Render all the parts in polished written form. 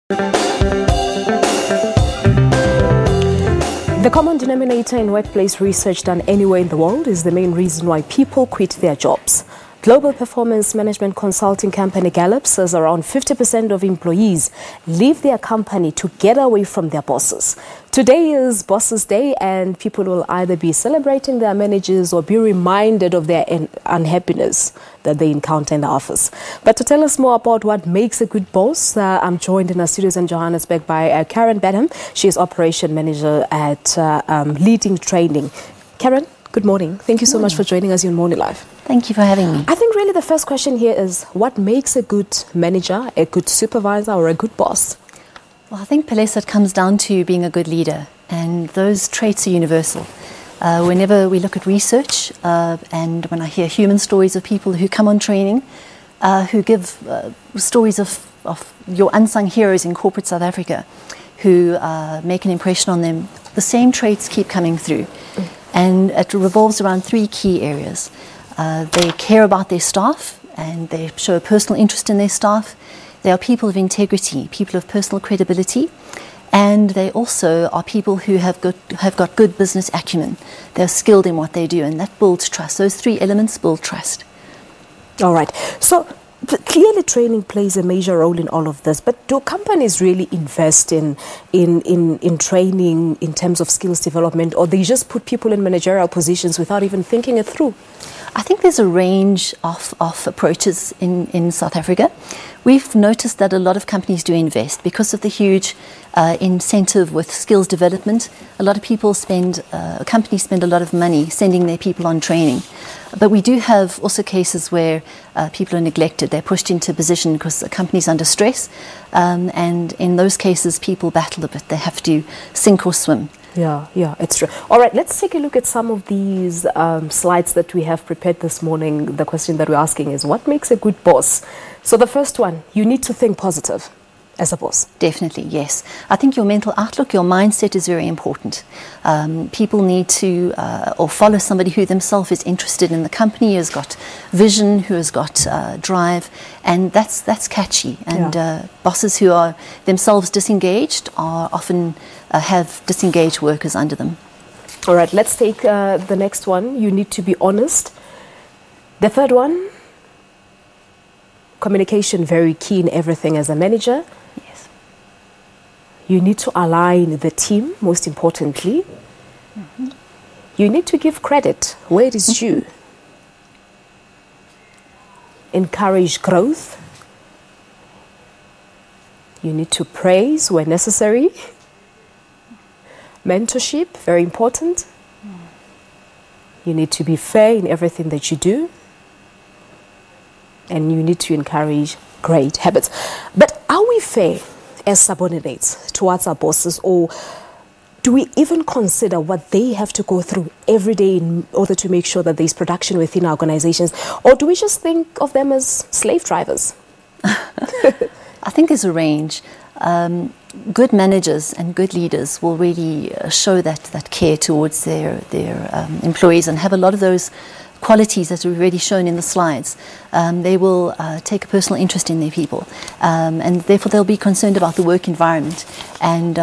The common denominator in workplace research done anywhere in the world is the main reason why people quit their jobs. Global performance management consulting company Gallup says around 50% of employees leave their company to get away from their bosses. Today is Bosses Day, and people will either be celebrating their managers or be reminded of their unhappiness that they encounter in the office. But to tell us more about what makes a good boss, I'm joined in our studios in Johannesburg by Kerrin Badham. She is operation manager at Leading Training. Kerrin, good morning. Thank you so much for joining us in Morning Live. Thank you for having me. I think really the first question here is, what makes a good manager, a good supervisor, or a good boss? Well, I think, Pelesa, it comes down to being a good leader, and those traits are universal. Whenever we look at research, and when I hear human stories of people who come on training, who give stories of your unsung heroes in corporate South Africa, who make an impression on them, the same traits keep coming through. And it revolves around three key areas. They care about their staff, and they show a personal interest in their staff. They are people of integrity, people of personal credibility, and they also are people who have got good business acumen. They're skilled in what they do, and that builds trust. Those three elements build trust. All right. So clearly training plays a major role in all of this, but do companies really invest in training in terms of skills development, or they just put people in managerial positions without even thinking it through? I think there's a range of approaches in South Africa. We've noticed that a lot of companies do invest because of the huge incentive with skills development. A lot of people companies spend a lot of money sending their people on training. But we do have also cases where people are neglected. They're pushed into a position because the company's under stress. And in those cases, people battle a bit. They have to sink or swim. Yeah, it's true. All right, let's take a look at some of these slides that we have prepared this morning. The question that we're asking is, what makes a good boss? So the first one, you need to think positive as a boss. Definitely, yes. I think your mental outlook, your mindset is very important. People need to or follow somebody who themselves is interested in the company, who has got vision, who has got drive, and that's catchy. And bosses who are themselves disengaged are often have disengaged workers under them. All right, let's take the next one. You need to be honest. The third one, communication, very key in everything as a manager. Yes. You need to align the team, most importantly. Mm-hmm. You need to give credit where it is due. Encourage growth. You need to praise where necessary. Mentorship, very important. You need to be fair in everything that you do. And you need to encourage great habits. But are we fair as subordinates towards our bosses, or do we even consider what they have to go through every day in order to make sure that there's production within our organizations? Or do we just think of them as slave drivers? I think there's a range. Good managers and good leaders will really show that care towards their employees and have a lot of those qualities that are already shown in the slides. They will take a personal interest in their people, and therefore they'll be concerned about the work environment, and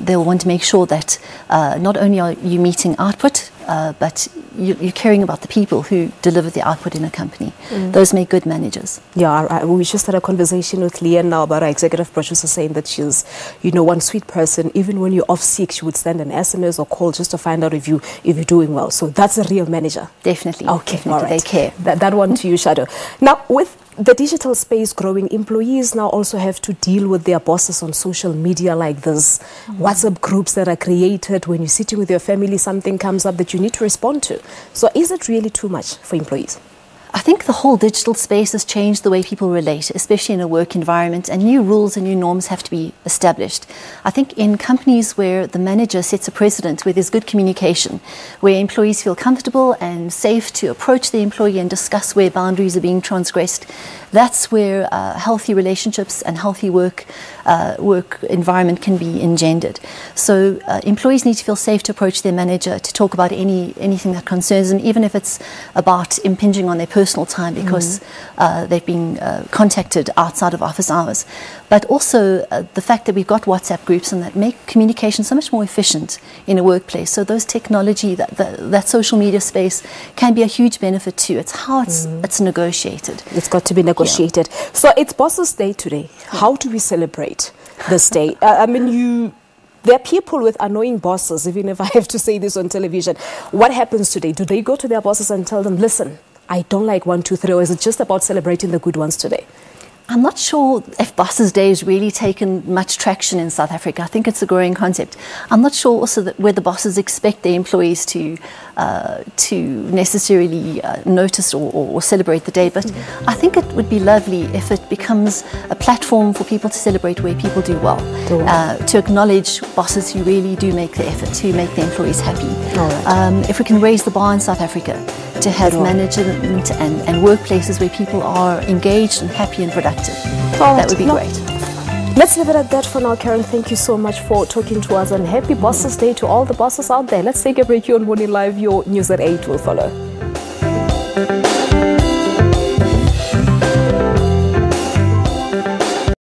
they'll want to make sure that not only are you meeting output, but you're caring about the people who deliver the output in a company. Those make good managers. Yeah, we just had a conversation with Leanne now about our executive producer saying that she's, one sweet person. Even when you're off sick, she would send an SMS or call just to find out if you're doing well. So that's a real manager. Definitely. Okay, definitely. all right. They care. That one to you, Shadow. Now, with the digital space growing, employees now also have to deal with their bosses on social media like this. WhatsApp groups that are created when you're sitting with your family, something comes up that you need to respond to. So is it really too much for employees? I think the whole digital space has changed the way people relate, especially in a work environment, and new rules and new norms have to be established. I think in companies where the manager sets a precedent, where there's good communication, where employees feel comfortable and safe to approach the employee and discuss where boundaries are being transgressed, that's where healthy relationships and healthy work environment can be engendered. So employees need to feel safe to approach their manager to talk about anything that concerns them, even if it's about impinging on their personal time because they've been contacted outside of office hours. But also the fact that we've got WhatsApp groups and that make communication so much more efficient in a workplace. So those technology, that social media space can be a huge benefit too. It's how it's negotiated. It's got to be negotiated. Yeah. So it's Bosses' Day today. How do we celebrate this day? I mean, there are people with annoying bosses, even if I have to say this on television. What happens today? Do they go to their bosses and tell them, listen, I don't like 1, 2, 3, or is it just about celebrating the good ones today? I'm not sure if Bosses' Day has really taken much traction in South Africa. I think it's a growing concept. I'm not sure also that whether bosses expect their employees to necessarily notice or celebrate the day, but I think it would be lovely if it becomes a platform for people to celebrate where people do well, to acknowledge bosses who really do make the effort to make their employees happy. If we can raise the bar in South Africa to have management and workplaces where people are engaged and happy and productive, that would be great. Let's leave it at that for now, Kerrin. Thank you so much for talking to us, and happy Bosses' Day to all the bosses out there. Let's take a break here on Morning Live. Your news at 8 will follow.